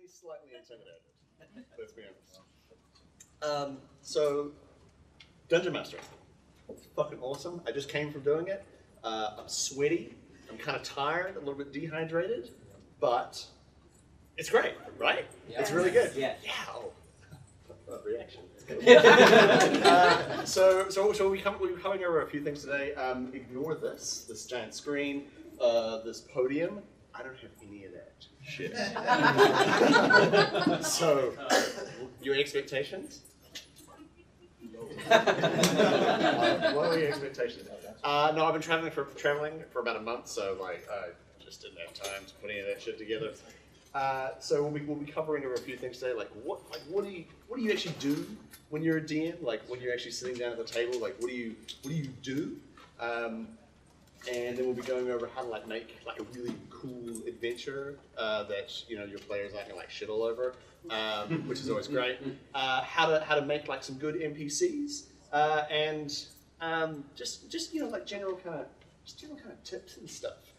slightly intimidated. Let's be honest. So, Dungeon Master. It's fucking awesome. I just came from doing it. I'm sweaty. I'm kind of tired, a little bit dehydrated, but it's great, right? Yeah. It's really good. Yeah. Yeah. Oh. Reaction. So we'll be covering over a few things today. Ignore this giant screen, this podium. I don't have any of that shit. So, your expectations? What are your expectations? No, I've been traveling for about a month, so like I just didn't have time to put any of that shit together. So we'll be covering over a few things today. Like what do you actually do when you're a DM? Like when you're actually sitting down at the table, like what do you do? And then we'll be going over how to like make like a really cool adventure that your players aren't gonna like shit all over, which is always great. How to make like some good NPCs and just like general kind of tips and stuff.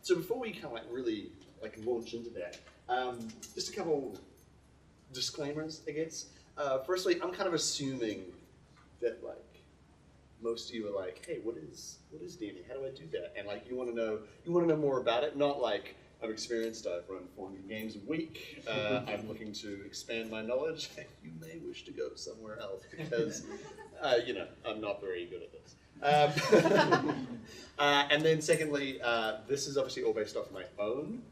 So before we kind of like really like launch into that, just a couple disclaimers, I guess. Firstly, I'm kind of assuming that like most of you are like, hey, what is DMing? How do I do that? And like you want to know more about it, not like I'm experienced, I've run 400 games a week, I'm looking to expand my knowledge. You may wish to go somewhere else because I'm not very good at this. And then secondly, this is obviously all based off my own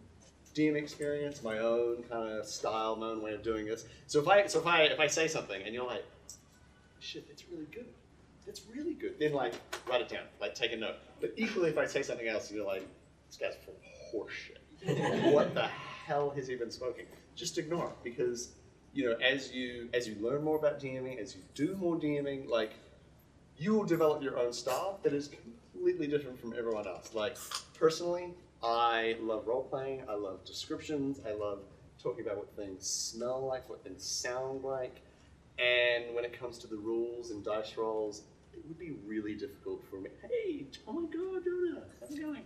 DM experience, my own kind of style, my own way of doing this. So if I say something and you're like, shit, it's really good. It's really good. Then like write it down, like take a note. But equally, if I say something else and you're like, this guy's full of horseshit. What the hell has he been smoking? Just ignore it because as you learn more about DMing, as you do more DMing, like you will develop your own style that is completely different from everyone else. Like personally, I love role playing. I love descriptions. I love talking about what things smell like, what things sound like. And when it comes to the rules and dice rolls, it would be really difficult for me. Hey, oh my God, Jonah, how's it going?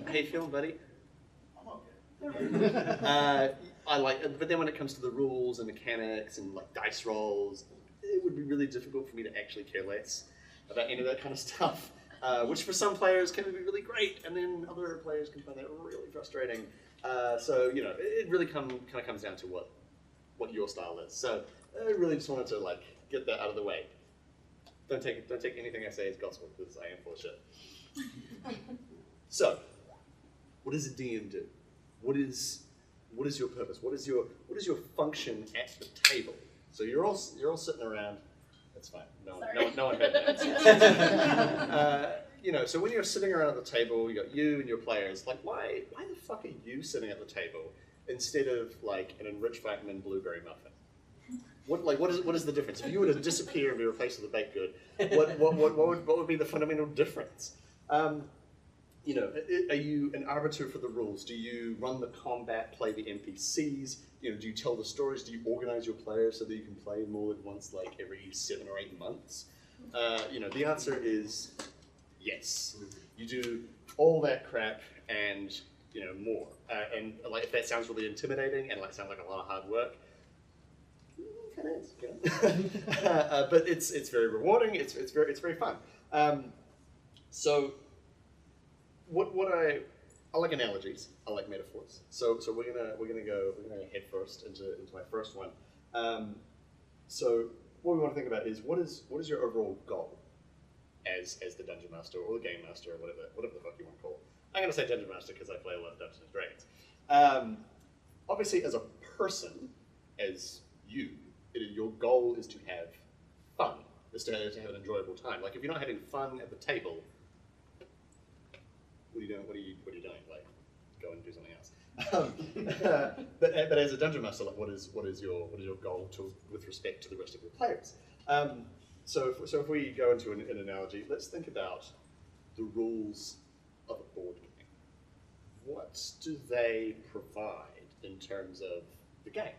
How you feeling, buddy? I'm okay. But then when it comes to the rules and mechanics and like dice rolls, it would be really difficult for me to actually care less about any of that kind of stuff. Which for some players can be really great, and then other players can find that really frustrating. So it really kind of comes down to what your style is. So I really just wanted to like get that out of the way. Don't take anything I say as gospel because I am full of shit. So, what does a DM do? What is your purpose? What is your function at the table? So you're all sitting around. That's fine. No one heard that. So when you're sitting around at the table, you got you and your players. Like, why the fuck are you sitting at the table instead of like an enriched vitamin blueberry muffin? What is the difference? If you were to disappear and be replaced with a baked good, what would be the fundamental difference? Are you an arbiter for the rules? Do you run the combat, play the NPCs? Do you tell the stories? Do you organize your players so that you can play more than once, like every 7 or 8 months? The answer is yes. You do all that crap and more. And like if that sounds really intimidating and like sounds like a lot of hard work, it kind of is. But it's very rewarding. It's very fun. So what I like analogies. I like metaphors. So we're gonna go head first into my first one. So what we want to think about is what is your overall goal as the Dungeon Master or the Game Master or whatever the fuck you want to call it. I'm gonna say Dungeon Master because I play a lot of Dungeons and Dragons. Obviously, as a person, as you, your goal is to have fun. Is to have an enjoyable time. Like if you're not having fun at the table, what are you doing? What are you doing? Like, go and do something else. But as a Dungeon Master, like, what is your goal with respect to the rest of your players? So if we go into an analogy, let's think about the rules of a board game. What do they provide in terms of the game?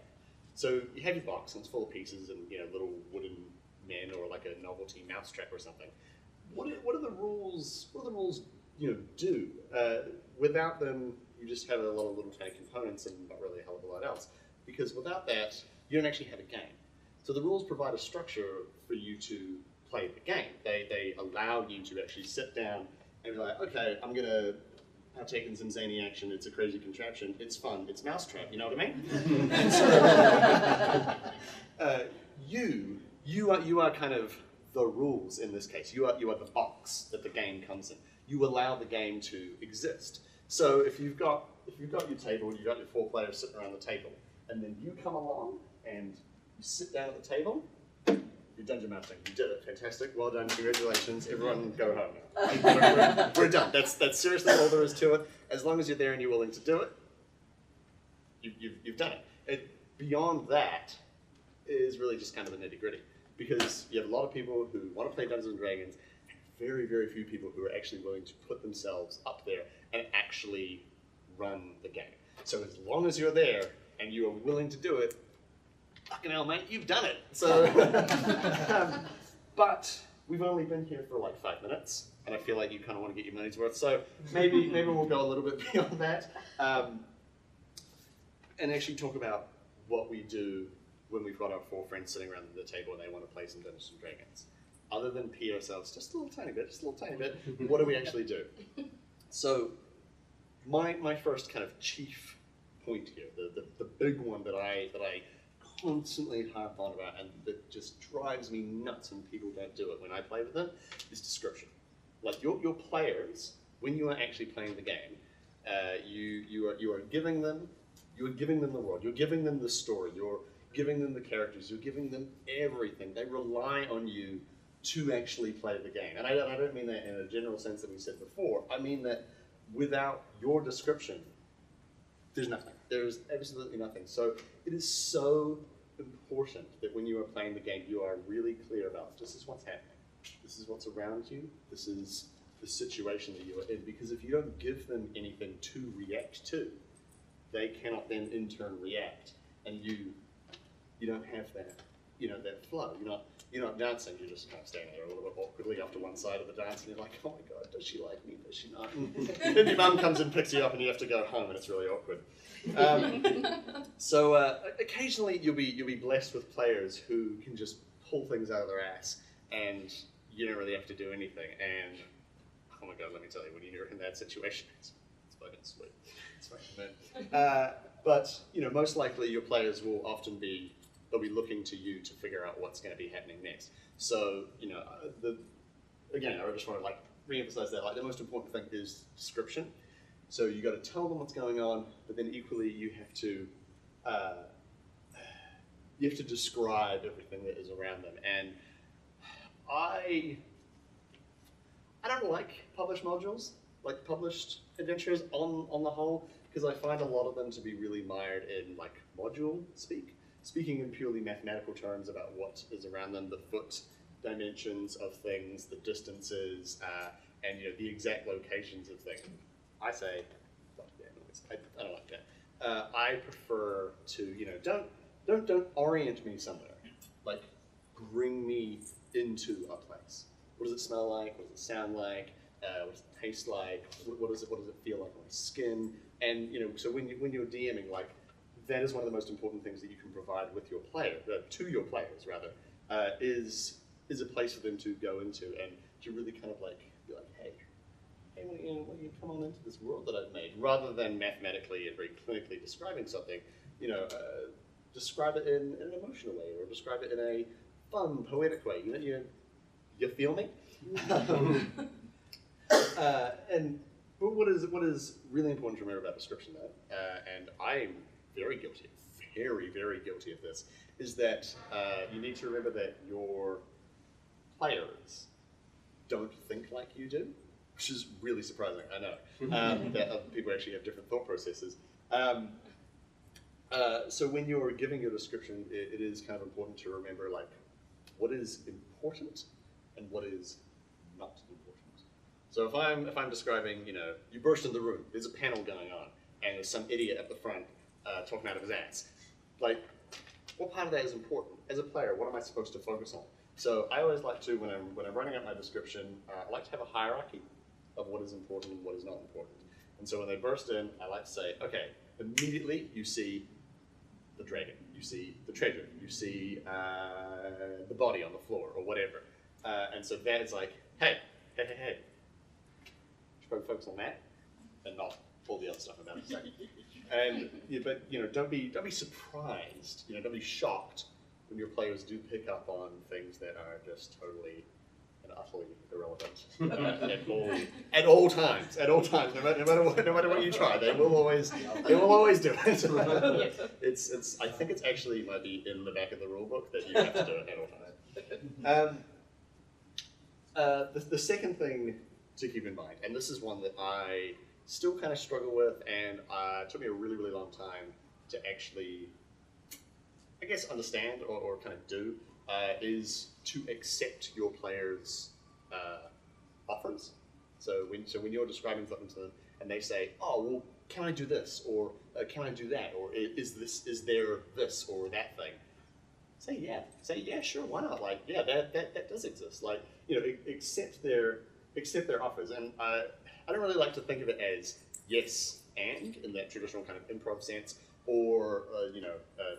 So you have your box and it's full of pieces and little wooden men or like a novelty mousetrap or something. What are the rules? What do the rules do? Without them, You just have a lot of little tiny components and not really a hell of a lot else. Because without that, you don't actually have a game. So the rules provide a structure for you to play the game. They allow you to actually sit down and be like, okay, I'm going to partake in some zany action. It's a crazy contraption. It's fun. It's Mousetrap. You know what I mean? And so you are kind of the rules in this case. You are the box that the game comes in. You allow the game to exist. So if you've got your table, you've got your 4 players sitting around the table, and then you come along and you sit down at the table, you're dungeon mastering. You did it. Fantastic. Well done. Congratulations. Everyone go home now. We're done. That's seriously all there is to it. As long as you're there and you're willing to do it, you've done it. Beyond that is really just kind of the nitty-gritty. Because you have a lot of people who want to play Dungeons and Dragons, and very, very few people who are actually willing to put themselves up there and actually run the game. So as long as you're there and you are willing to do it, fucking hell, mate, you've done it. So, but we've only been here for like 5 minutes, and I feel like you kind of want to get your money's worth. So maybe we'll go a little bit beyond that, and actually talk about what we do when we've got our 4 friends sitting around the table and they want to play some Dungeons and Dragons. Other than pee ourselves just a little tiny bit, what do we actually do? So my first kind of chief point here, the big one that I constantly harp on about and that just drives me nuts when people don't do it when I play with them, is description. Like your players, when you are actually playing the game, you are giving them the world, you're giving them the story, you're giving them the characters, you're giving them everything. They rely on you to actually play the game. And I don't mean that in a general sense that we said before. I mean that without your description, there's nothing. There's absolutely nothing. So it is so important that when you are playing the game, you are really clear about this is what's happening. This is what's around you. This is the situation that you are in. Because if you don't give them anything to react to, they cannot then in turn react. And you don't have that, that flow. You're not dancing. You're just kind of standing there a little bit awkwardly off to one side of the dance, and you're like, oh my god, does she like me? Does she not? And then your mum comes and picks you up, and you have to go home, and it's really awkward. So occasionally you'll be blessed with players who can just pull things out of their ass, and you don't really have to do anything. And oh my god, let me tell you, when you're in that situation, it's fucking sweet. It's fucking man. But most likely your players will often be looking to you to figure out what's going to be happening next. So again, I just want to re-emphasize that the most important thing is description. So you got to tell them what's going on, but then equally you have to describe everything that is around them. And I don't like published modules, like published adventures on the whole, because I find a lot of them to be really mired in module speak, speaking in purely mathematical terms about what is around them, the foot dimensions of things, the distances, and the exact locations of things. I say, I don't like that. I prefer to don't orient me somewhere. Bring me into a place. What does it smell like? What does it sound like? What does it taste like? What does it feel like on my skin? And so when you're DMing, that is one of the most important things that you can provide with your player, to your players rather, is a place for them to go into and to really kind of be like, hey, when you come on into this world that I've made, rather than mathematically and very clinically describing something, describe it in an emotional way or describe it in a fun, poetic way. You feel me? But what is really important to remember about description, though, and I'm very guilty, very, very guilty of this, is that you need to remember that your players don't think like you do, which is really surprising, I know, that other people actually have different thought processes. So when you're giving your description, it is kind of important to remember what is important and what is not important. So if I'm describing, you burst in the room, there's a panel going on, and there's some idiot at the front talking out of his ass. What part of that is important? As a player, what am I supposed to focus on? So I always like to, when I'm writing out my description, I like to have a hierarchy of what is important and what is not important. And And so when they burst in, I like to say, okay, immediately you see the dragon, you see the treasure, you see the body on the floor or whatever. And so that is like, hey, focus on that and not all the other stuff I'm about to say. And but don't be surprised, don't be shocked when your players do pick up on things that are just totally and utterly irrelevant at all times, no matter what you try, they will always do it. It's I think it's actually might be in the back of the rule book that you have to do it at all times. The second thing to keep in mind, and this is one that I still kind of struggle with, and it took me a really, really long time to actually, I guess, understand or kind of do, is to accept your players' offers. So when you're describing something to them, and they say, "Oh, well, can I do this?" or "Can I do that?" or "Is there this or that thing?" Say yeah, sure, why not? Like, yeah, that does exist. Like, accept their offers, and I don't really like to think of it as yes and in that traditional kind of improv sense, or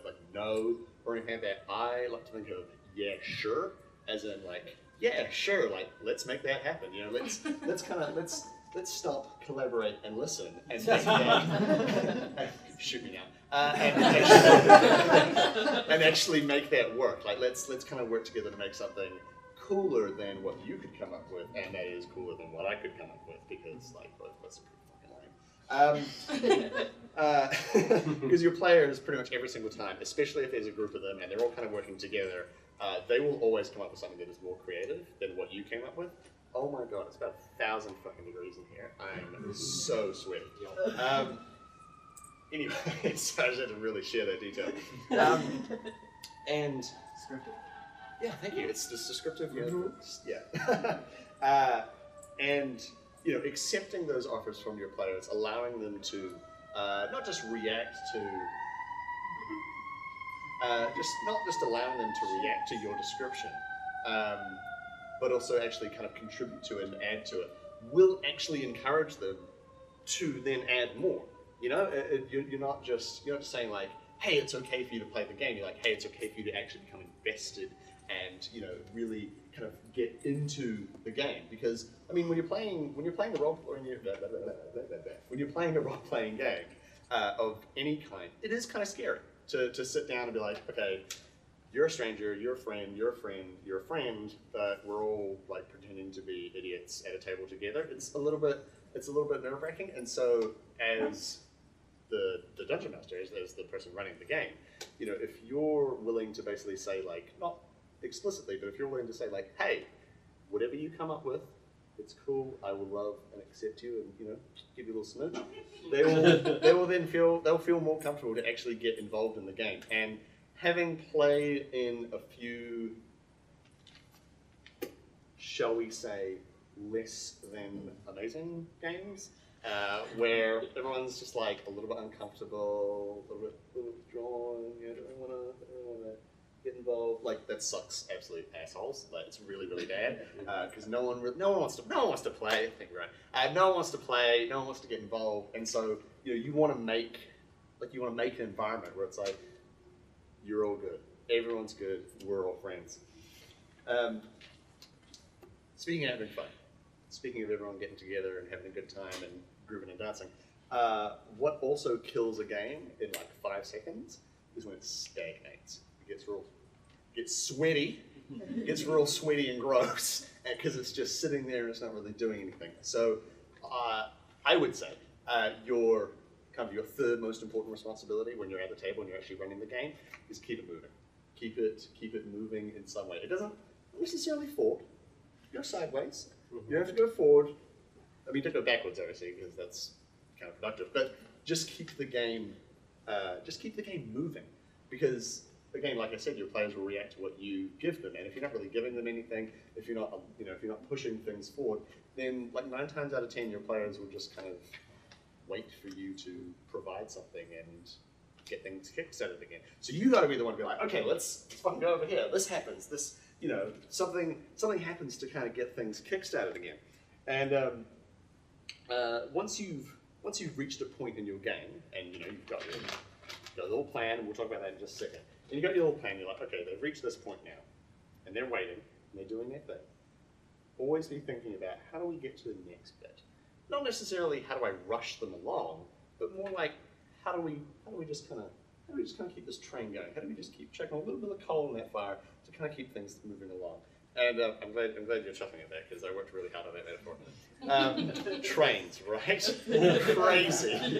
like no or anything like that. I like to think of yeah, sure, as in like yeah, sure, like let's make that happen. Let's stop, collaborate, and listen, and make that shoot me now, and actually make that work. Like let's kind of work together to make something cooler than what you could come up with, and that is cooler than what I could come up with, because like both of us are pretty fucking lame. Because your players pretty much every single time, especially if there's a group of them and they're all kind of working together, they will always come up with something that is more creative than what you came up with. Oh my god, it's about 1,000 fucking degrees in here. I'm so sweaty. Anyway, so I just had to really share that detail. And Scripted? yeah, thank you. It's just descriptive. Yeah. And accepting those offers from your players, allowing them to not just react to, not just allowing them to react to your description, but also actually kind of contribute to it and add to it, will actually encourage them to then add more. You're not just saying like, hey, it's okay for you to play the game. You're like, hey, it's okay for you to actually become invested and really kind of get into the game. Because I mean, when you're playing the role when you're playing a role-playing game of any kind, it is kind of scary to sit down and be like, okay, you're a stranger, you're a friend, you're a friend, you're a friend, but we're all like pretending to be idiots at a table together. It's a little bit nerve-wracking. And so as the dungeon master, as the person running the game, if you're willing to basically say, like, not explicitly, but if you're willing to say like, hey, whatever you come up with, it's cool, I will love and accept you, and give you a little smooch, they'll feel more comfortable to actually get involved in the game. And having played in a few, shall we say, less than amazing games, where everyone's just like a little bit uncomfortable, a little bit withdrawn, don't want to get involved. Like, that sucks, absolute assholes. Like, it's really, really bad, because no one wants to play. I think you're right. No one wants to play. No one wants to get involved, and so you want to make an environment where it's like, you're all good, everyone's good, we're all friends. Speaking of having fun, speaking of everyone getting together and having a good time and grooving and dancing, what also kills a game in like 5 seconds is when it stagnates. It gets sweaty, gets real sweaty and gross, because it's just sitting there and it's not really doing anything. So I would say your third most important responsibility when you're at the table and you're actually running the game is keep it moving. Keep it moving in some way. It doesn't necessarily forward. Go sideways. You don't have to go forward. I mean, don't go backwards, obviously, because that's counterproductive. But just keep the game moving, because again, like I said, your players will react to what you give them, and if you're not really giving them anything, if you're not pushing things forward, then like 9 times out of 10, your players will just kind of wait for you to provide something and get things kickstarted again. So you got to be the one to be like, okay, let's fucking go over here. This happens. This, something happens to kind of get things kickstarted again. And once you've once you've reached a point in your game, and you've got your little plan, and we'll talk about that in just a second. And you've got your little plan, you're like, okay, they've reached this point now, and they're waiting, and they're doing their thing. Always be thinking about, how do we get to the next bit? Not necessarily how do I rush them along, but more like, how do we just kind of keep this train going? How do we just keep checking a little bit of coal in that fire to kind of keep things moving along? And I'm glad you're chuckling at that, because I worked really hard on that metaphor. Trains, right? Crazy.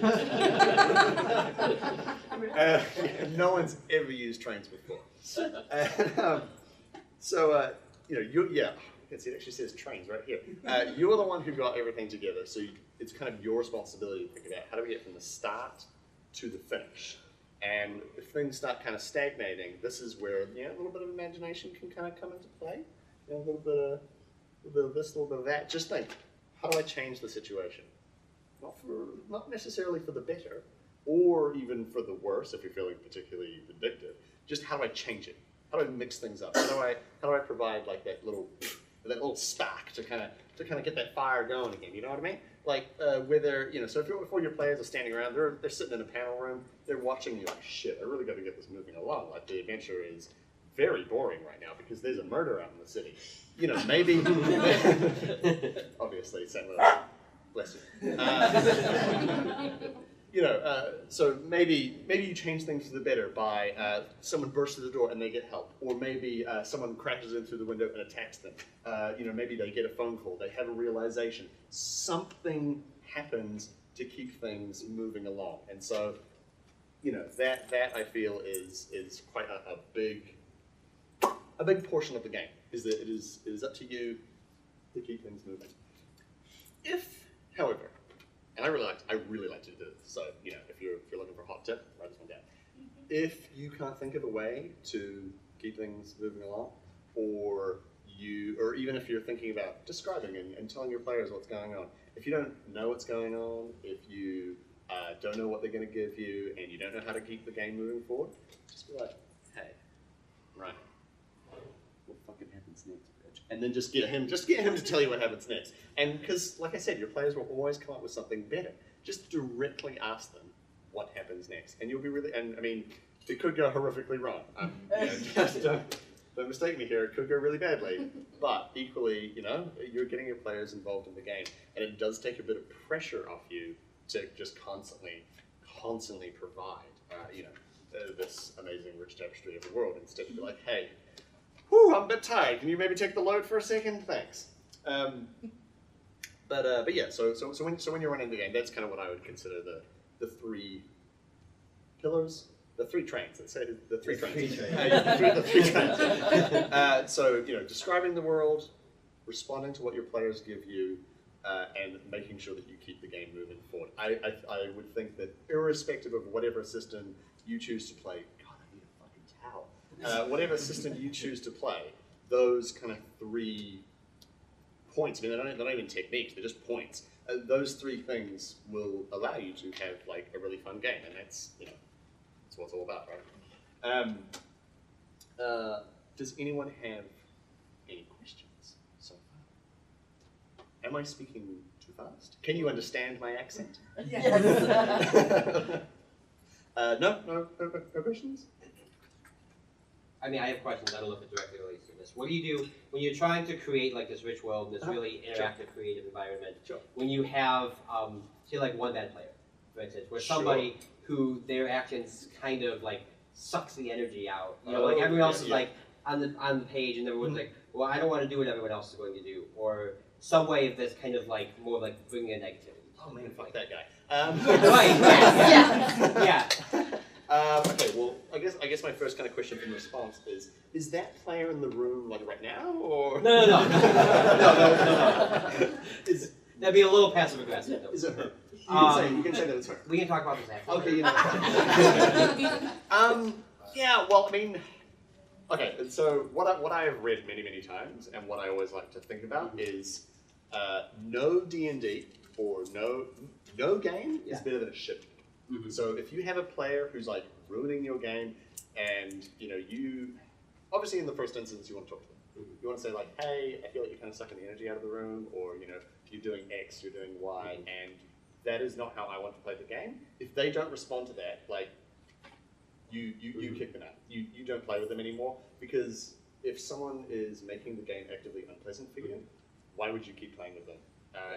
No one's ever used trains before. And, it actually says trains right here. You're the one who got everything together, so it's kind of your responsibility to think about how do we get from the start to the finish. And if things start kind of stagnating, this is where a little bit of imagination can kind of come into play. A little bit of this, a little bit of that. Just think, how do I change the situation? Not necessarily for the better, or even for the worse if you're feeling particularly vindictive. Just how do I change it? How do I mix things up? How do I provide like that little spark to kind of get that fire going again? You know what I mean? Like whether so if your players are standing around, they're sitting in a panel room, they're watching you like, shit, I really got to get this moving along. Like the adventure is very boring right now because there's a murder out in the city. Maybe obviously St. Louis, bless you. So maybe you change things for the better by someone bursts through the door and they get help, or maybe someone crashes in through the window and attacks them. Maybe they get a phone call, they have a realization, something happens to keep things moving along, and so that I feel is quite a big portion of the game. Is that it is up to you to keep things moving. If, however, and I really like to do this. So if you're looking for a hot tip, write this one down. If you can't think of a way to keep things moving along, or even if you're thinking about describing and telling your players what's going on, if you don't know what's going on, if you don't know what they're going to give you, and you don't know how to keep the game moving forward, just be like, hey, right, what fucking happens next? And then just get him to tell you what happens next. And because, like I said, your players will always come up with something better. Just directly ask them what happens next, and you'll be really. And I mean, it could go horrifically wrong. Just don't mistake me here. It could go really badly. But equally, you're getting your players involved in the game, and it does take a bit of pressure off you to just constantly provide, this amazing rich tapestry of the world, instead of be like, hey. Whew, I'm a bit tired. Can you maybe take the load for a second? Thanks. But yeah. So when you're running the game, that's kind of what I would consider the three pillars, the three trains. Let's say the three trains. The three trains. So describing the world, responding to what your players give you, and making sure that you keep the game moving forward. I would think that irrespective of whatever system you choose to play. Whatever system you choose to play, those kind of 3 points, I mean, they're not even techniques, they're just points. Those 3 things will allow you to have like a really fun game, and that's what it's all about, right? Does anyone have any questions so far? Am I speaking too fast? Can you understand my accent? Yes. No questions? I mean, I have questions. I don't know if it directly relates to this. What do you do when you're trying to create like this rich world, this really interactive, creative environment? Sure. When you have, say, like one bad player, for instance, where somebody who their actions kind of like sucks the energy out. Like everyone else is like on the page, and everyone's like, well, I don't want to do what everyone else is going to do, or some way of this kind of like more like bringing in negativity. Oh man, fuck that guy. Right. Yeah. Okay, well, I guess my first kind of question in response is that player in the room like right now, or No. That'd be a little passive aggressive. Is it her? You can say that it's her. We can talk about this after. Okay, yeah. Well, I mean, okay. And so what I have read many times, and what I always like to think about is no D&D or no game is better than a shit. Mm-hmm. So if you have a player who's like ruining your game, and you obviously in the first instance you want to talk to them. Mm-hmm. You want to say like, hey, I feel like you're kind of sucking the energy out of the room, or you're doing X, you're doing Y, and that is not how I want to play the game. If they don't respond to that, like, you kick them out. You don't play with them anymore, because if someone is making the game actively unpleasant for you, why would you keep playing with them?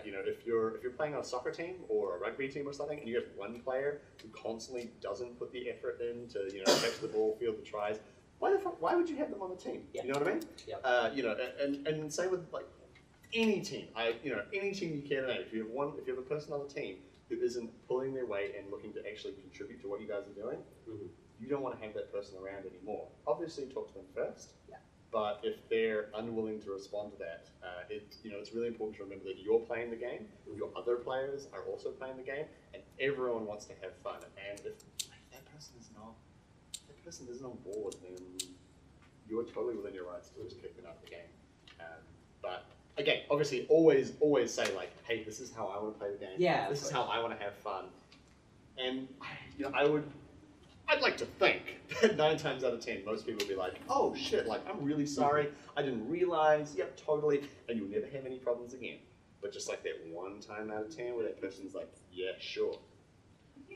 You know, if you're playing on a soccer team or a rugby team or something, and you have one player who constantly doesn't put the effort in to, you know, catch the ball, field the tries, why would you have them on the team? Yeah. You know what I mean? Yeah. You know, and same with like any team. You know, any team you care to name. If you have a person on the team who isn't pulling their weight and looking to actually contribute to what you guys are doing, you don't want to have that person around anymore. Obviously, talk to them first. Yeah. But if they're unwilling to respond to that, you know, it's really important to remember that you're playing the game, your other players are also playing the game, and everyone wants to have fun. And if that person isn't on board, then you're totally within your rights to just kick them out of the game. But again, obviously, always say like, hey, this is how I want to play the game. Yeah. This is how I want to have fun. And you know, I'd like to think that 9 times out of 10, most people would be like, oh shit, like, I'm really sorry, I didn't realize, yep, totally, and you'll never have any problems again. But just like that 1 time out of 10 where that person's like, yeah, sure.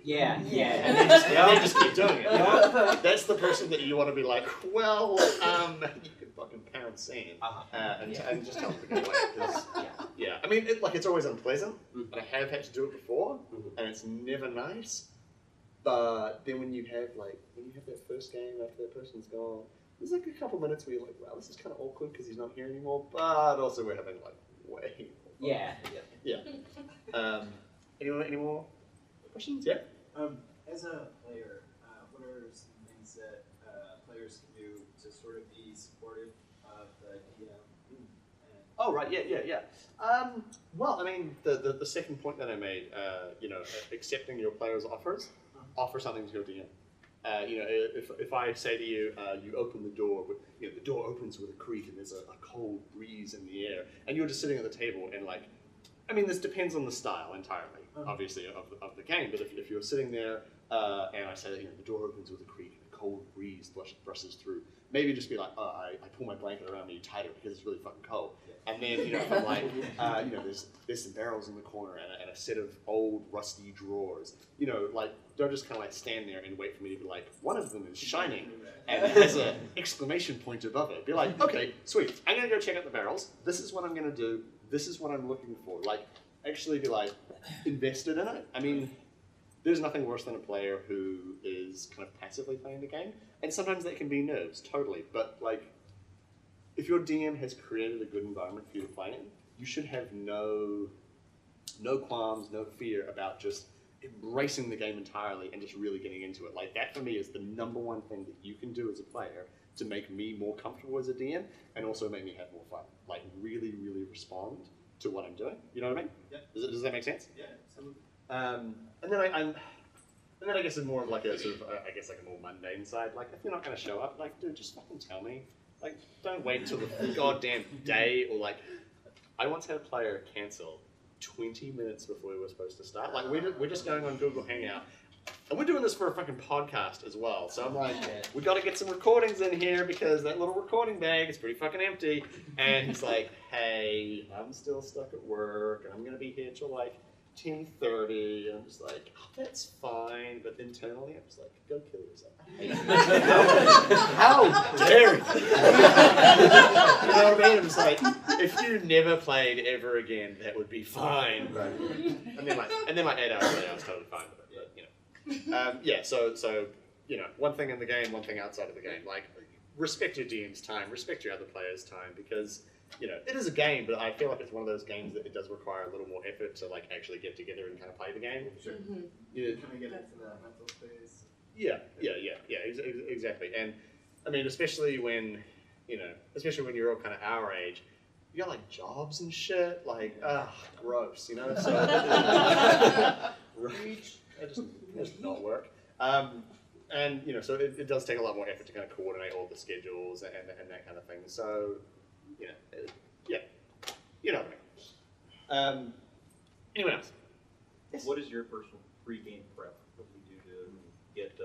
Yeah. And they just keep doing it. You know? That's the person that you want to be like, well, you could fucking pound sand and just tell them to go away. Yeah, I mean, it's always unpleasant, and I have had to do it before, and it's never nice. But then when you have that first game after that person's gone, there's like a couple minutes where you're like, wow, this is kind of awkward because he's not here anymore. But also we're having like way more fun. Yeah. Any more questions? Yeah. As a player, what are some things that players can do to sort of be supportive of the DM? Oh right, yeah. Well, I mean, the second point that I made, you know, accepting your players' offers. Offer something to your DM. You know, if I say to you, you open the door, but you know the door opens with a creak and there's a cold breeze in the air, and you're just sitting at the table and like, I mean, this depends on the style entirely, obviously, of the game. But if you're sitting there and I say that, you know, the door opens with a creak and a cold breeze brushes through, maybe just be like, oh, I pull my blanket around me tighter because it's really fucking cold. And then, you know, if I'm like, you know, there's some barrels in the corner and a set of old rusty drawers. You know, like, don't just kind of like stand there and wait for me to be like, one of them is shining and has an exclamation point above it. Be like, okay, sweet, I'm gonna go check out the barrels. This is what I'm gonna do. This is what I'm looking for. Like, actually be like, invested in it. I mean, there's nothing worse than a player who is kind of passively playing the game. And sometimes that can be nerves, totally. But like, if your DM has created a good environment for you to play in, you should have no qualms, no fear about just embracing the game entirely and just really getting into it. Like, that for me is the #1 thing that you can do as a player to make me more comfortable as a DM and also make me have more fun. Like, really, really respond to what I'm doing. You know what I mean? Yeah. Does that make sense? Yeah, absolutely. And then I guess it's more of like a sort of, I guess like a more mundane side. Like, if you're not going to show up, like, dude, just fucking tell me. Like, don't wait until the goddamn day, or like, I once had a player cancel 20 minutes before we were supposed to start. Like, we're just going on Google Hangout, and we're doing this for a fucking podcast as well. So I'm like, we got to get some recordings in here because that little recording bag is pretty fucking empty. And he's like, hey, I'm still stuck at work, and I'm going to be here till like 10:30, and I'm just like, oh, that's fine, but internally I'm just like, go kill yourself. How dare you? You know what I mean? I'm just like, if you never played ever again, that would be fine. Right. And then like 8 hours later, I was totally fine with it. But you know, yeah. So you know, one thing in the game, one thing outside of the game. Like, respect your DM's time, respect your other players' time, because you know, it is a game, but I feel like it's one of those games that it does require a little more effort to like actually get together and kind of play the game. Sure. Yeah. Can we get into that mental space? Yeah, exactly. And I mean, especially when you're all kind of our age, you got like jobs and shit, like, gross, you know? So, it just not work. And, you know, so it does take a lot more effort to kind of coordinate all the schedules and that kind of thing. So, you know, yeah, you know what I mean. Anyone else? Yes. What is your personal pre-game prep? What do you do to get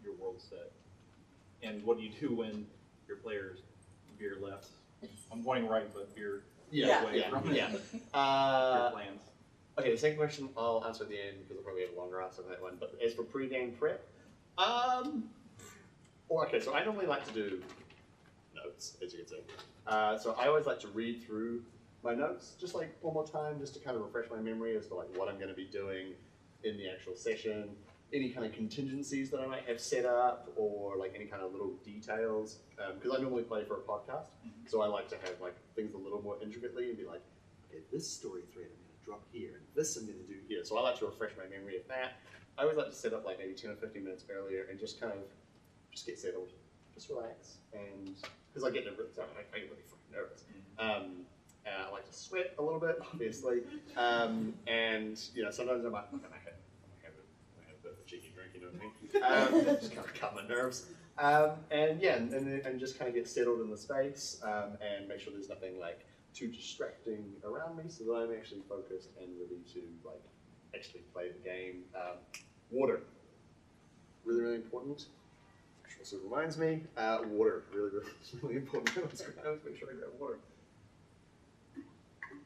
your world set? And what do you do when your players veer left? I'm pointing right, but veer away from your plans. Okay, the second question I'll answer at the end because I'll probably have a longer answer on that one. But as for pre-game prep, okay, so I normally like to do notes, as you can see. So I always like to read through my notes just like one more time, just to kind of refresh my memory as to like what I'm going to be doing in the actual session, any kind of contingencies that I might have set up, or like any kind of little details. Because I normally play for a podcast, so I like to have like things a little more intricately and be like, okay, this story thread I'm going to drop here, and this I'm going to do here. So I like to refresh my memory of that. I always like to set up like maybe 10 or 15 minutes earlier and just kind of just get settled, just relax, and because I get nervous, I get really fucking nervous. I like to sweat a little bit, obviously, and you know sometimes I might have a bit of a cheeky drink, you know what I mean? Just kind of cut my nerves, and yeah, and just kind of get settled in the space, and make sure there's nothing like too distracting around me, so that I'm actually focused and ready to like actually play the game. Water, really, really important. Also reminds me, water, really important. I always make sure I grab water.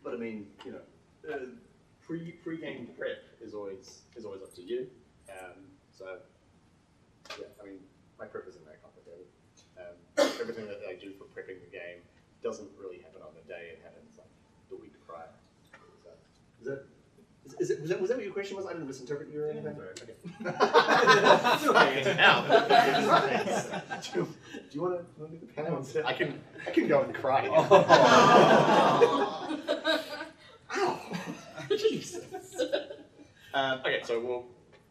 But I mean, you know, pre-game prep is always up to you. So yeah, I mean, my prep isn't that complicated. Everything that I do for prepping the game doesn't really happen on the day. It happens like the week prior. So, was that what your question was? I didn't misinterpret you or anything? Okay. Now, do you want to do the panel instead? I can go and cry. Ow! Jesus. Okay, so we'll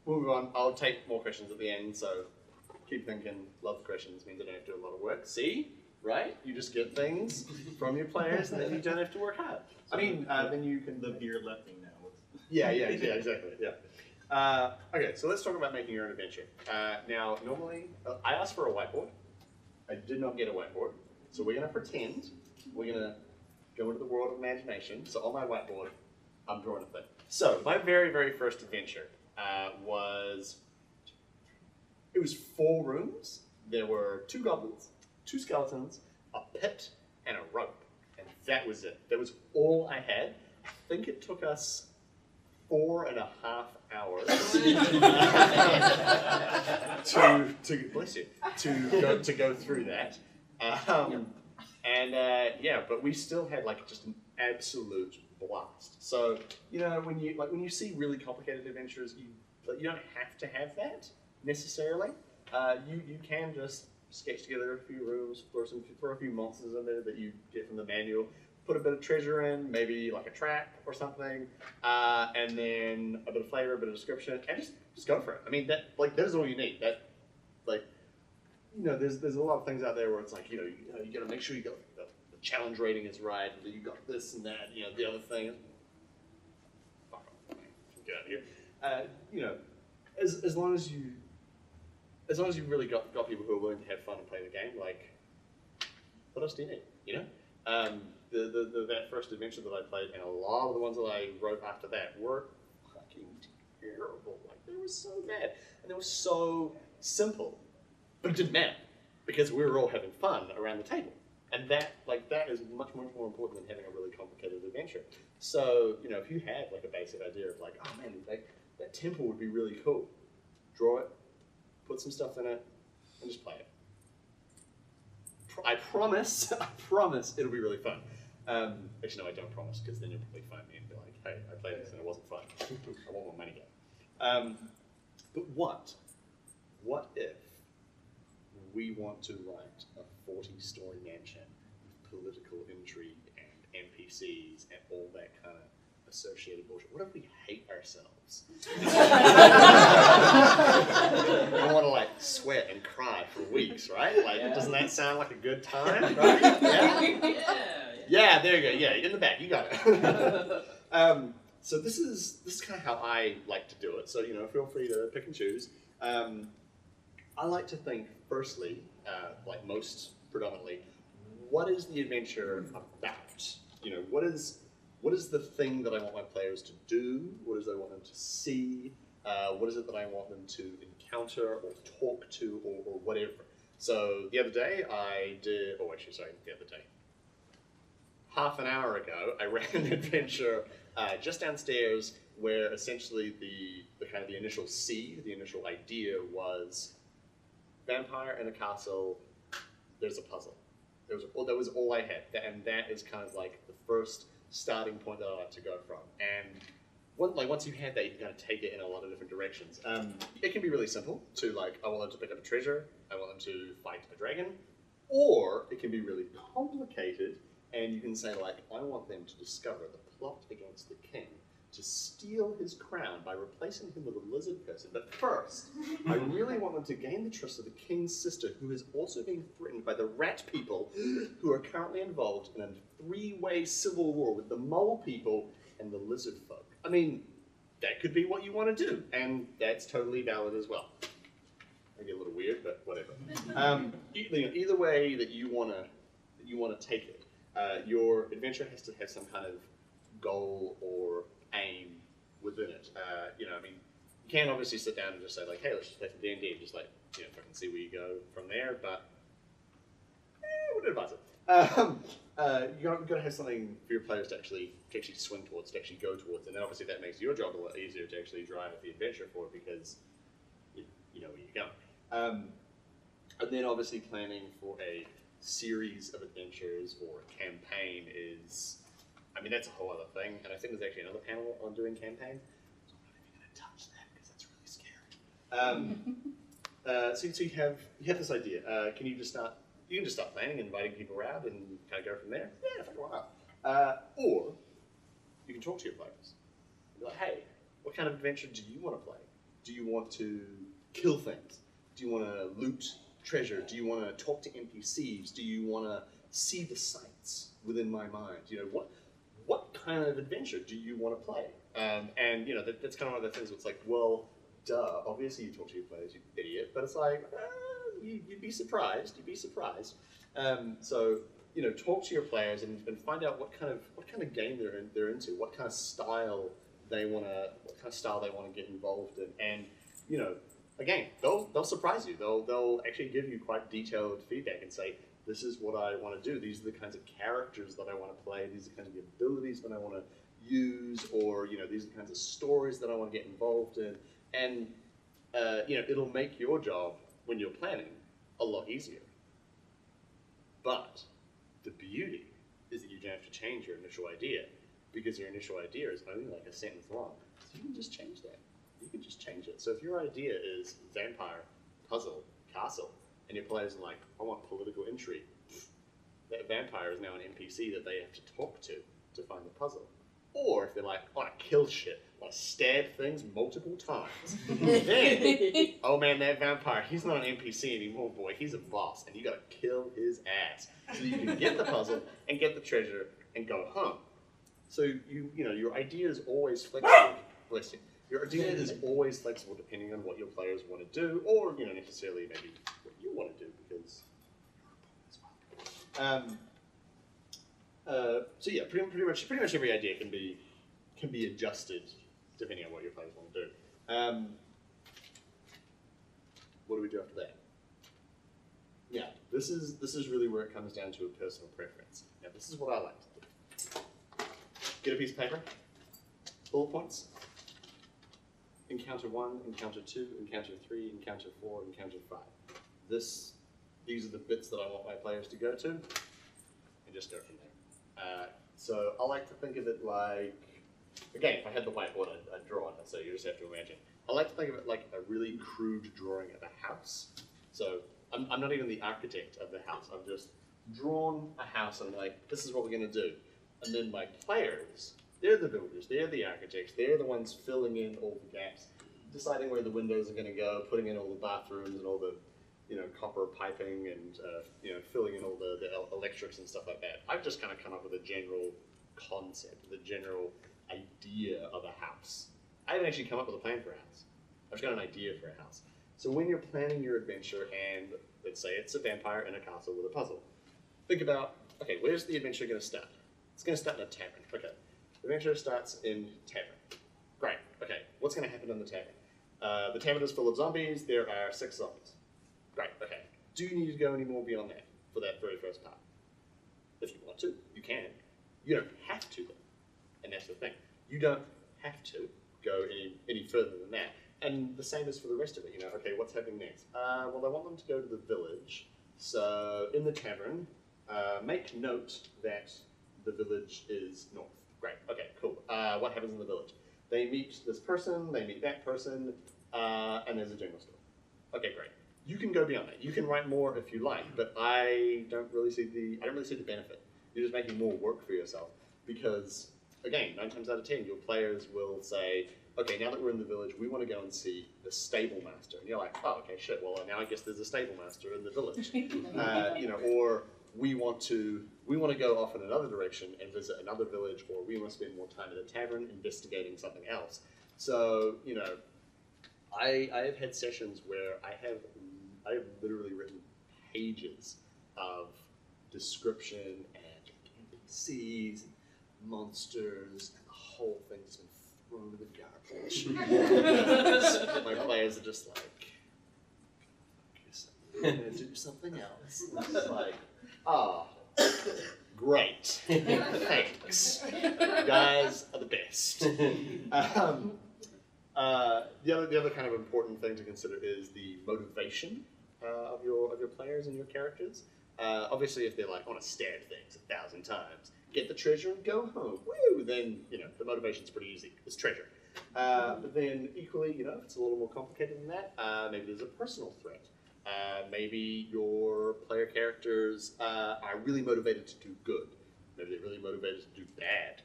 move on. I'll take more questions at the end, so keep thinking. Love the questions, means I don't have to do a lot of work. See? Right? You just get things from your players, and then you don't have to work hard. I mean, then you can... The beer left me now. Yeah, exactly, yeah. Okay, so let's talk about making your own adventure. Now, normally, I asked for a whiteboard. I did not get a whiteboard. So we're going to pretend we're going to go into the world of imagination. So on my whiteboard, I'm drawing a thing. So my very, very first adventure was 4 rooms. There were 2 goblins, 2 skeletons, a pit, and a rope. And that was it. That was all I had. I think it took us 4.5 hours to go through that, yeah, but we still had like just an absolute blast. So you know when you see really complicated adventures, you don't have to have that necessarily. You can just sketch together a few rooms, throw a few monsters in there that you get from the manual. Put a bit of treasure in, maybe like a trap or something, and then a bit of flavor, a bit of description, and just go for it. I mean, that is all you need. That, like, you know, there's a lot of things out there where it's like, you got to make sure you got the challenge rating is right, that you got this and that, you know, the other thing. Fuck off, get out of here. You know, as long as you've really got people who are willing to have fun and play the game, like, what else do you need? You know. That first adventure that I played, and a lot of the ones that I wrote after that were fucking terrible. Like, they were so bad, and they were so simple, but it didn't matter because we were all having fun around the table, and that is much more important than having a really complicated adventure. So you know, if you had like a basic idea of like, oh man, that temple would be really cool, draw it, put some stuff in it, and just play it. I promise it'll be really fun. Actually, no, I don't promise, because then you'll probably find me and be like, hey, I played this and it wasn't fun. I want more money again. But what if we want to write a 40-story mansion with political intrigue and NPCs and all that kind of associated bullshit? What if we hate ourselves? I want to like sweat and cry for weeks, right? Like, doesn't that sound like a good time? Right? Yeah, there you go. Yeah, in the back, you got it. So this is kind of how I like to do it. So you know, feel free to pick and choose. I like to think firstly, like most predominantly, what is the adventure about? You know, what is the thing that I want my players to do? What is it I want them to see? What is it that I want them to encounter or talk to or whatever? So the other day half an hour ago, I ran an adventure just downstairs where essentially the kind of the initial seed, the initial idea was vampire in a castle. There's a puzzle. That was all I had, and that is kind of like the first starting point that I like to go from. And once you've had that, you can kind of take it in a lot of different directions. It can be really simple to like, I want them to pick up a treasure, I want them to fight a dragon, or it can be really complicated, and you can say like, I want them to discover the plot against the king to steal his crown by replacing him with a lizard person. But first, I really want them to gain the trust of the king's sister, who is also being threatened by the rat people who are currently involved in a three-way civil war with the mole people and the lizard folk. I mean, that could be what you want to do, and that's totally valid as well. Maybe a little weird, but whatever. Either way that you want to take it, your adventure has to have some kind of goal or aim within it. I mean, you can't obviously sit down and just say like, hey, let's just play some D&D and just like, fucking see where you go from there, but I wouldn't advise it. You've got to have something for your players to actually swing towards, to actually go towards, and then obviously that makes your job a lot easier to actually drive the adventure forward because you know where you're going. And then obviously planning for a series of adventures or a campaign is, I mean, that's a whole other thing, and I think there's actually another panel on doing campaigns, so I'm not even going to touch that because that's really scary. So you have this idea. You can just start planning and inviting people around and kind of go from there. Yeah, fucking why not? Or you can talk to your players. Be like, hey, what kind of adventure do you want to play? Do you want to kill things? Do you want to loot treasure? Do you want to talk to NPCs? Do you want to see the sights within my mind? What kind of adventure do you want to play? And that's kind of one of the things where it's like, well, duh, obviously you talk to your players, you idiot, but it's like, you'd be surprised. So talk to your players and find out what kind of game they're into, what kind of style they want to get involved in, and again, they'll surprise you. They'll actually give you quite detailed feedback and say, this is what I want to do. These are the kinds of characters that I want to play. These are the kinds of abilities that I want to use, or these are the kinds of stories that I want to get involved in, and it'll make your job when you're planning a lot easier. But the beauty is that you don't have to change your initial idea, because your initial idea is only like a sentence long. So you can just change that. You can just change it. So if your idea is vampire, puzzle, castle, and your players are like, I want political intrigue, that vampire is now an NPC that they have to talk to find the puzzle. Or if they're like, I want to kill shit, I want to stab things multiple times, then, oh man, that vampire, he's not an NPC anymore, boy, he's a boss, and you gotta kill his ass so you can get the puzzle and get the treasure and go home. So your idea is always flexible. Bless you. Your idea is always flexible depending on what your players want to do, or necessarily maybe what you want to do, because so yeah, pretty much every idea can be adjusted depending on what your players want to do. What do we do after that? Yeah, this is really where it comes down to a personal preference. Now, this is what I like to do. Get a piece of paper, bullet points. Encounter 1, encounter 2, encounter 3, encounter 4, encounter 5. These are the bits that I want my players to go to, and just go from there. So I like to think of it like, again, if I had the whiteboard, I'd draw it, so you just have to imagine. I like to think of it like a really crude drawing of a house. So I'm not even the architect of the house. I've just drawn a house and like, this is what we're going to do. And then my players, they're the builders, they're the architects, they're the ones filling in all the gaps, deciding where the windows are going to go, putting in all the bathrooms and all the copper piping and filling in all the electrics and stuff like that. I've just kind of come up with a general concept, the general idea of a house. I haven't actually come up with a plan for a house. I've just got an idea for a house. So when you're planning your adventure, and let's say it's a vampire in a castle with a puzzle, think about, okay, where's the adventure going to start? It's going to start in a tavern. Okay, the adventure starts in tavern. Great. Okay, what's going to happen in the tavern? The tavern is full of zombies. There are 6 zombies. Great. Okay. Do you need to go any more beyond that for that very first part? If you want to, you can. You don't have to, though. And that's the thing. You don't have to, go any further than that. And the same is for the rest of it. You know, okay, what's happening next? Well, I want them to go to the village. So in the tavern, make note that the village is north. Great. Okay, cool. What happens in the village? They meet this person, they meet that person, and there's a general store. Okay, great. You can go beyond that. You can write more if you like, but I don't really see the benefit. You're just making more work for yourself because, again, 9 times out of 10, your players will say, okay, now that we're in the village, we want to go and see the stable master. And you're like, oh, okay, shit. Well, now I guess there's a stable master in the village. You know, or we want to go off in another direction and visit another village, or we want to spend more time at a tavern investigating something else. So, you know, I have had sessions where I have literally written pages of description and NPCs and monsters, and the whole thing's been thrown in the garbage. My players are just like, I'm gonna do something else. And it's just like, great. Thanks. You guys are the best. The other kind of important thing to consider is the motivation of your players and your characters. Obviously, if they're like, I want to stab things 1,000 times, get the treasure and go home, woo, then, you know, the motivation's pretty easy. It's treasure. But then equally, you know, if it's a little more complicated than that, maybe there's a personal threat. Maybe your player characters are really motivated to do good. Maybe they're really motivated to do bad.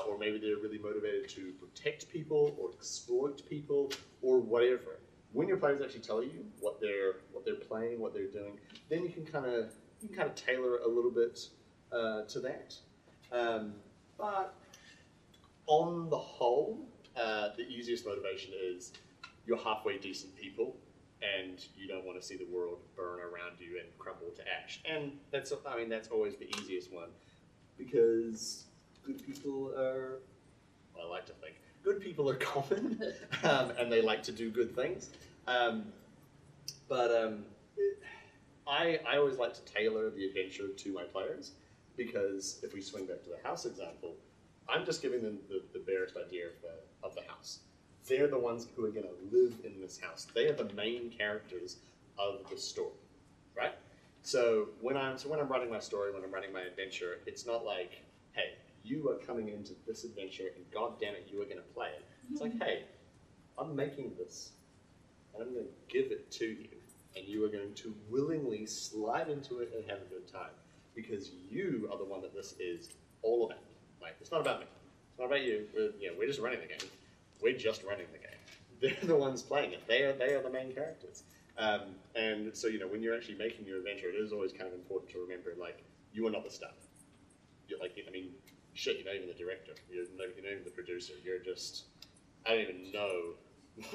Or maybe they're really motivated to protect people or exploit people or whatever. When your players actually tell you what they're playing, what they're doing, then you can kind of tailor a little bit to that. But on the whole, the easiest motivation is you're halfway decent people, and you don't want to see the world burn around you and crumble to ash. And that's always the easiest one, because good people are, well, I like to think, good people are common, and they like to do good things. I always like to tailor the adventure to my players, because if we swing back to the house example, I'm just giving them the barest idea of the house. They're the ones who are going to live in this house. They are the main characters of the story, right? So when I'm writing my story, when I'm writing my adventure, it's not like, hey, you are coming into this adventure and god damn it, you are going to play it. It's like, hey, I'm making this and I'm going to give it to you, and you are going to willingly slide into it and have a good time, because you are the one that this is all about. Like, it's not about me. It's not about you. We're just running the game. We're just running the game. They're the ones playing it. They are the main characters. And so, you know, when you're actually making your adventure, it is always kind of important to remember, like, you are not the star. You're like, I mean, shit, you're not even the director. You're not even the producer. You're just, I don't even know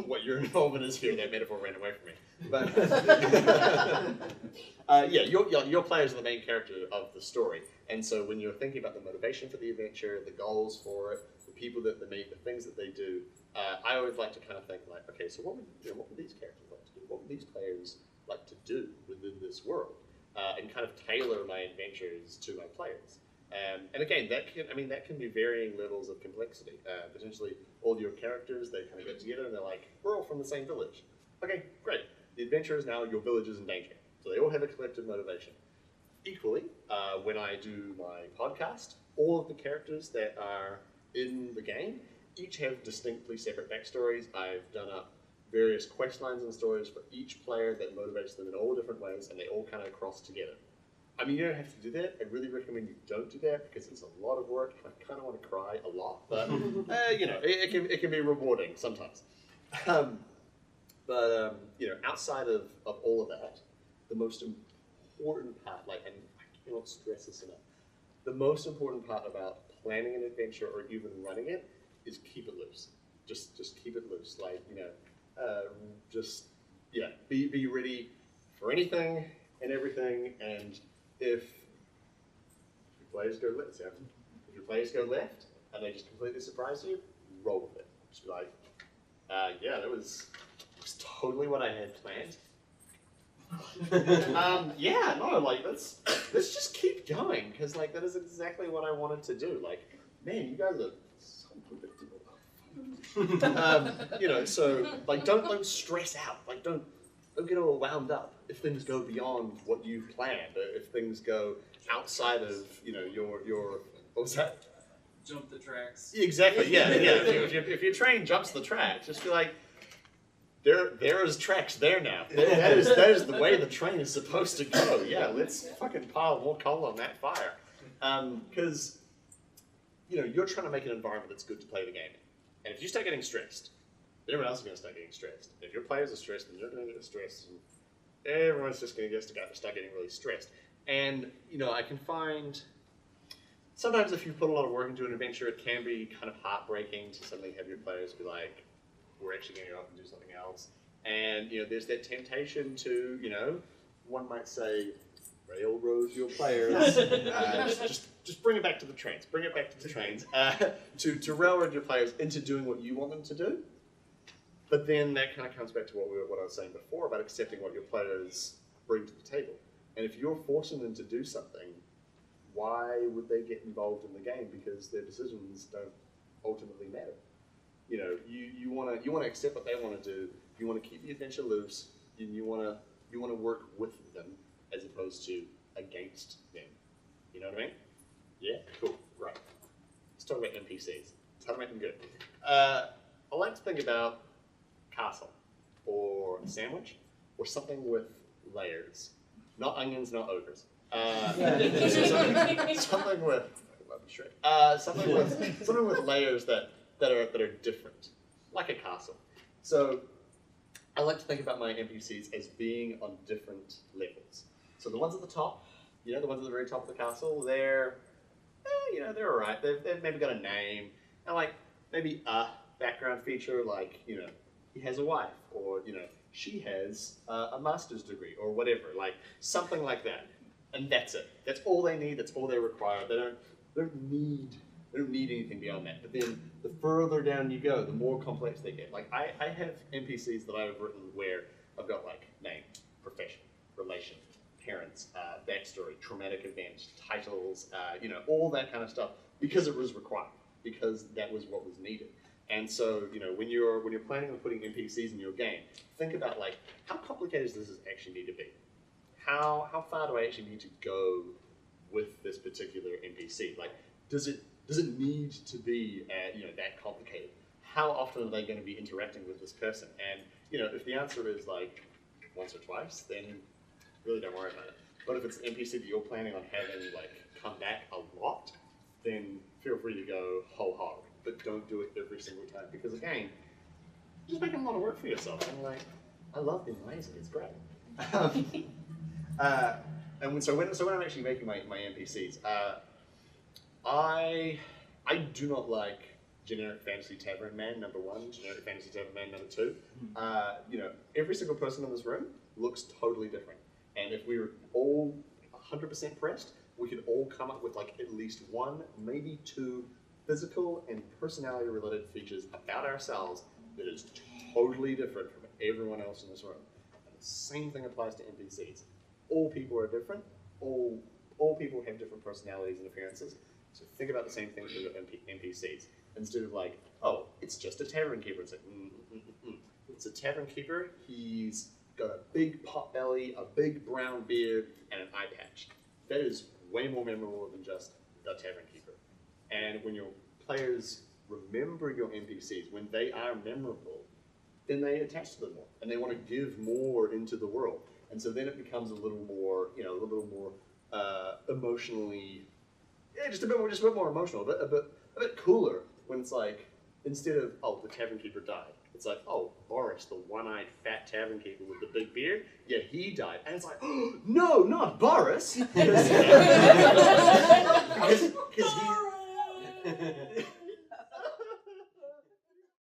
what your involvement is here. That metaphor ran away from me. But your players are the main character of the story. And so when you're thinking about the motivation for the adventure, the goals for it, the people that they meet, the things that they do, I always like to kind of think like, okay, so what would these characters like to do? What would these players like to do within this world? And kind of tailor my adventures to my players. And again, that can be varying levels of complexity. Potentially, all your characters, they kind of get together and they're like, we're all from the same village. Okay, great. The adventure is now your village is in danger. So they all have a collective motivation. Equally, when I do my podcast, all of the characters that are in the game each have distinctly separate backstories. I've done up various quest lines and stories for each player that motivates them in all different ways, and they all kind of cross together. I mean, you don't have to do that. I really recommend you don't do that, because it's a lot of work, and I kind of want to cry a lot, but it can be rewarding sometimes. Outside of all of that, the most important part, and I cannot stress this enough, the most important part about planning an adventure or even running it is keep it loose. Just keep it loose. Be ready for anything and everything. And if your players go left, and they just completely surprise you, roll with it. Just be like, that was totally what I had planned. Let's just keep going, because that is exactly what I wanted to do. Man, you guys are so predictable. You know, so like don't stress out. Like don't get all wound up if things go beyond what you've planned. If things go outside of your what was that? Jump the tracks. Exactly. Yeah. If your train jumps the tracks, just be like, there is tracks there now. That is the way the train is supposed to go. Yeah, let's fucking pile more coal on that fire. Because you're trying to make an environment that's good to play the game in. And if you start getting stressed, then everyone else is going to start getting stressed. And if your players are stressed, then you're going to get stressed. And everyone's just going to start getting really stressed. And I can find sometimes if you put a lot of work into an adventure, it can be kind of heartbreaking to suddenly have your players be like, we're actually going to go off and do something else. And there's that temptation to, one might say, railroad your players. Just bring it back to the trains. Bring it back to the trains. To railroad your players into doing what you want them to do. But then that kind of comes back to what I was saying before about accepting what your players bring to the table. And if you're forcing them to do something, why would they get involved in the game? Because their decisions don't ultimately matter. You want to accept what they want to do. You want to keep the adventure loose, and you want to work with them as opposed to against them. You know what I mean? Yeah, cool, right. Let's talk about NPCs. How to make them good. I like to think about castle, or sandwich, or something with layers. Not onions, not ogres. Something with something with layers that are different, like a castle. So I like to think about my NPCs as being on different levels. So the ones at the top, the ones at the very top of the castle, they're all right. They've maybe got a name and like maybe a background feature, like he has a wife, or she has a master's degree, or whatever, like something like that. And that's it. That's all they need. That's all they require. They don't need anything beyond that. But then the further down you go, the more complex they get. Like I have NPCs that I've written where I've got like name, profession, relation, parents, backstory, traumatic event, titles, all that kind of stuff, because it was required, because that was what was needed. And so, when you're planning on putting NPCs in your game, think about like how complicated does this actually need to be? How far do I actually need to go with this particular NPC? Like, does it need to be that complicated? How often are they going to be interacting with this person? And if the answer is like once or twice, then really don't worry about it. But if it's an NPC that you're planning on having like come back a lot, then feel free to go whole hog. But don't do it every single time, because again, you're just making a lot of work for yourself. And like, I love being lazy. It's great. And so when I'm actually making my NPCs, I do not like generic fantasy tavern man number 1, generic fantasy tavern man number 2. Every single person in this room looks totally different. And if we were all 100% pressed, we could all come up with like at least 1, maybe 2 physical and personality related features about ourselves that is totally different from everyone else in this room. And the same thing applies to NPCs. All people are different. All people have different personalities and appearances. So think about the same thing for your NPCs. Instead of like, oh, it's just a tavern keeper. It's like, It's a tavern keeper. He's got a big pot belly, a big brown beard, and an eye patch. That is way more memorable than just the tavern keeper. And when your players remember your NPCs, when they are memorable, then they attach to them more, and they want to give more into the world. And so then it becomes a little more, emotionally, just a bit more emotional, a bit cooler when it's like, instead of, oh, the tavern keeper died, it's like, oh, Boris, the one-eyed fat tavern keeper with the big beard, yeah, he died. And it's like, oh, no, not Boris. Because